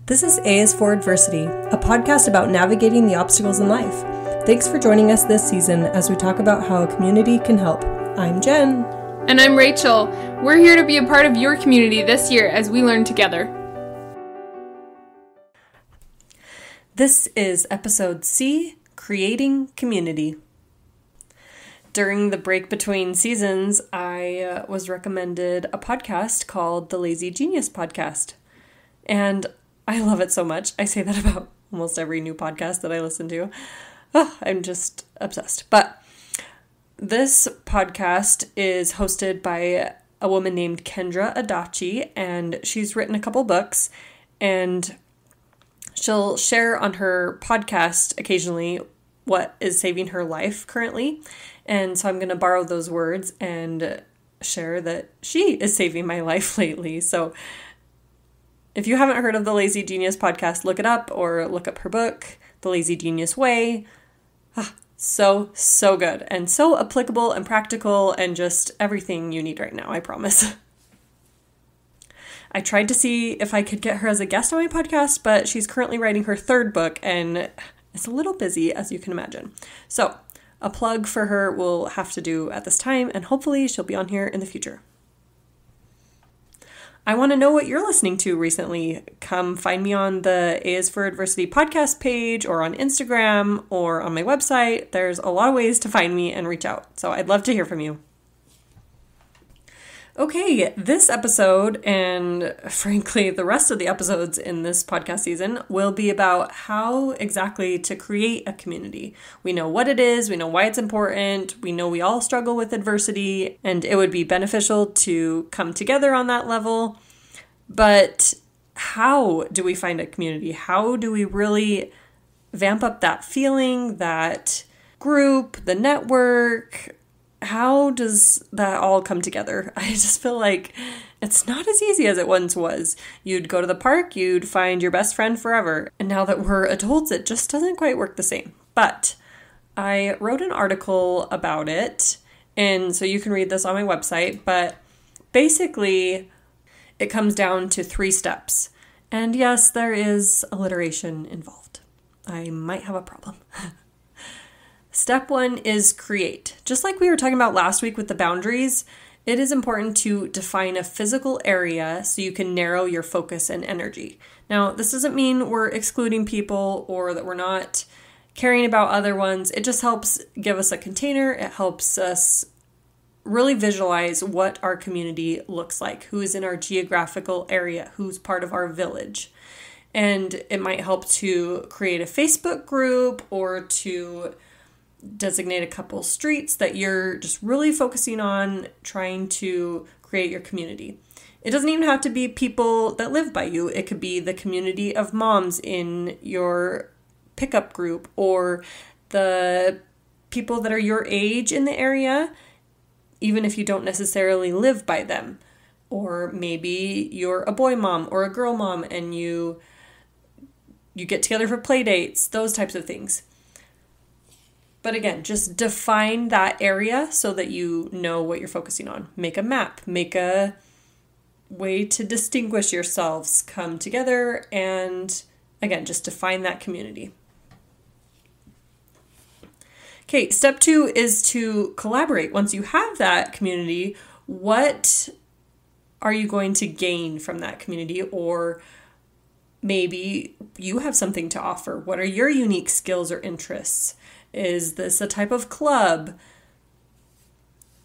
This is A is for Adversity, a podcast about navigating the obstacles in life. Thanks for joining us this season as we talk about how a community can help. I'm Jen. And I'm Rachel. We're here to be a part of your community this year as we learn together. This is episode C, Creating Community. During the break between seasons, I was recommended a podcast called The Lazy Genius Podcast. And I love it so much. I say that about almost every new podcast that I listen to. Oh, I'm just obsessed. But this podcast is hosted by a woman named Kendra Adachi, and she's written a couple books, and she'll share on her podcast occasionally what is saving her life currently. And so I'm going to borrow those words and share that she is saving my life lately. So if you haven't heard of the Lazy Genius podcast, look it up or look up her book, The Lazy Genius Way. So good and so applicable and practical and just everything you need right now, I promise. I tried to see if I could get her as a guest on my podcast, but she's currently writing her third book and it's a little busy, as you can imagine. So a plug for her will have to do at this time, and hopefully she'll be on here in the future. I want to know what you're listening to recently. Come find me on the A is for Adversity podcast page or on Instagram or on my website. There's a lot of ways to find me and reach out, so I'd love to hear from you. Okay, this episode, and frankly the rest of the episodes in this podcast season, will be about how exactly to create a community. We know what it is, we know why it's important, we know we all struggle with adversity, and it would be beneficial to come together on that level. But how do we find a community? How do we really vamp up that feeling, that group, the network? How does that all come together? I just feel like it's not as easy as it once was. You'd go to the park, you'd find your best friend forever. And now that we're adults, it just doesn't quite work the same. But I wrote an article about it, and so you can read this on my website. But basically, it comes down to 3 steps. And yes, there is alliteration involved. I might have a problem. Step 1 is create. Just like we were talking about last week with the boundaries, it is important to define a physical area so you can narrow your focus and energy. Now, this doesn't mean we're excluding people or that we're not caring about other ones. It just helps give us a container. It helps us really visualize what our community looks like, who is in our geographical area, who's part of our village. And it might help to create a Facebook group or to designate a couple streets that you're just really focusing on trying to create your community. It doesn't even have to be people that live by you. It could be the community of moms in your pickup group or the people that are your age in the area, even if you don't necessarily live by them. Or maybe you're a boy mom or a girl mom and you get together for play dates, those types of things. But again, just define that area so that you know what you're focusing on. Make a map, make a way to distinguish yourselves, come together, and again, just define that community. Okay, step 2 is to collaborate. Once you have that community, what are you going to gain from that community? Or maybe you have something to offer. What are your unique skills or interests? Is this a type of club?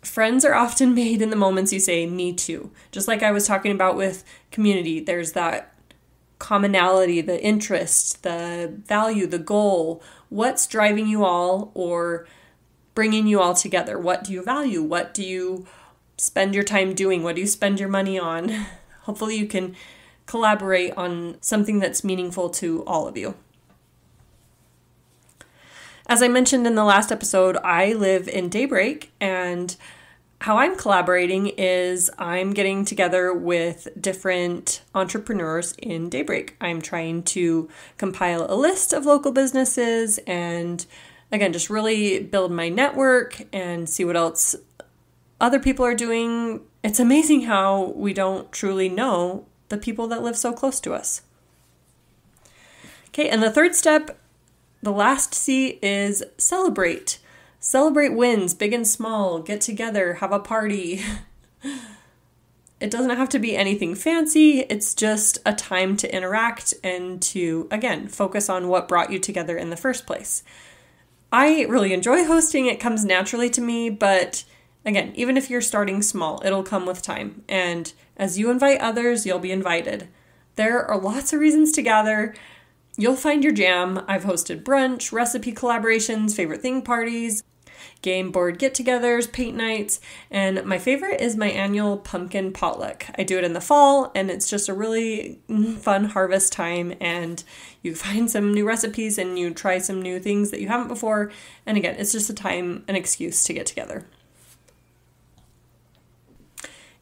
Friends are often made in the moments you say, me too. Just like I was talking about with community, there's that commonality, the interest, the value, the goal. What's driving you all or bringing you all together? What do you value? What do you spend your time doing? What do you spend your money on? Hopefully you can collaborate on something that's meaningful to all of you. As I mentioned in the last episode, I live in Daybreak, and how I'm collaborating is I'm getting together with different entrepreneurs in Daybreak. I'm trying to compile a list of local businesses and, again, just really build my network and see what else other people are doing. It's amazing how we don't truly know the people that live so close to us. Okay, and the third step, the last C, is celebrate. Celebrate wins, big and small. Get together, have a party. It doesn't have to be anything fancy. It's just a time to interact and to, again, focus on what brought you together in the first place. I really enjoy hosting. It comes naturally to me, but again, even if you're starting small, it'll come with time. And as you invite others, you'll be invited. There are lots of reasons to gather. You'll find your jam. I've hosted brunch, recipe collaborations, favorite thing parties, game board get-togethers, paint nights, and my favorite is my annual pumpkin potluck. I do it in the fall, and it's just a really fun harvest time, and you find some new recipes and you try some new things that you haven't before, and again, it's just a time, an excuse to get together.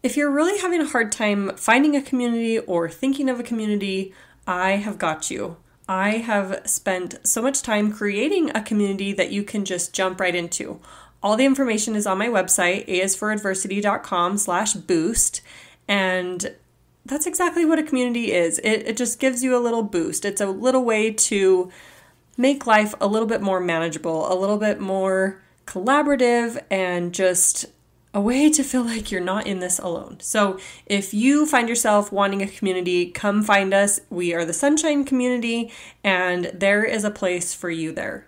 If you're really having a hard time finding a community or thinking of a community, I have got you. I have spent so much time creating a community that you can just jump right into. All the information is on my website, aisforadversity.com/boost, and that's exactly what a community is. It just gives you a little boost. It's a little way to make life a little bit more manageable, a little bit more collaborative, and just a way to feel like you're not in this alone. So if you find yourself wanting a community, come find us. We are the Sunshine Community, and there is a place for you there.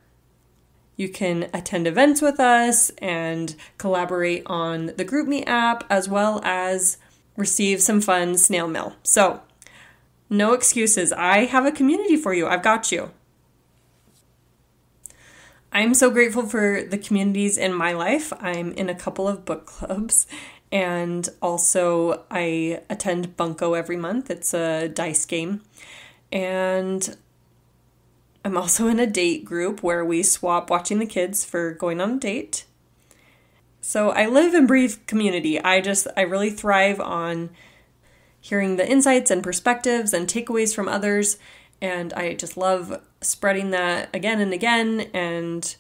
You can attend events with us and collaborate on the GroupMe app, as well as receive some fun snail mail. So no excuses. I have a community for you. I've got you. I'm so grateful for the communities in my life. I'm in a couple of book clubs, and also I attend Bunko every month. It's a dice game. And I'm also in a date group where we swap watching the kids for going on a date. So I live and breathe community. I really thrive on hearing the insights and perspectives and takeaways from others. And I just love spreading that again and again, and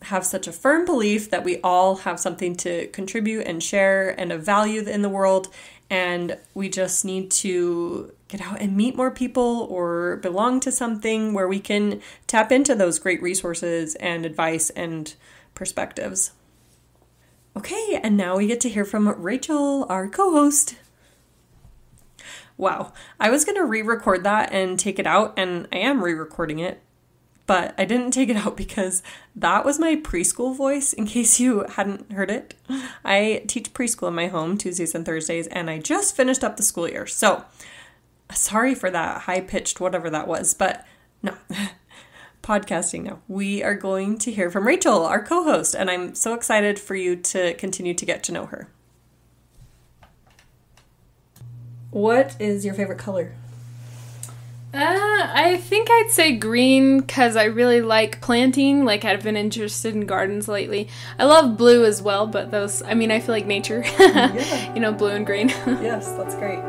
have such a firm belief that we all have something to contribute and share and a value in the world. And we just need to get out and meet more people or belong to something where we can tap into those great resources and advice and perspectives. Okay, and now we get to hear from Rachel, our co-host. Wow, I was going to re-record that and take it out, and I am re-recording it, but I didn't take it out because that was my preschool voice, in case you hadn't heard it. I teach preschool in my home Tuesdays and Thursdays, and I just finished up the school year, so sorry for that high-pitched whatever that was, but no, podcasting now. We are going to hear from Rachel, our co-host, and I'm so excited for you to continue to get to know her. What is your favorite color? I think I'd say green because I really like planting. Like, I've been interested in gardens lately. I love blue as well, but those, I feel like nature. Yeah. Blue and green. Yes, that's great.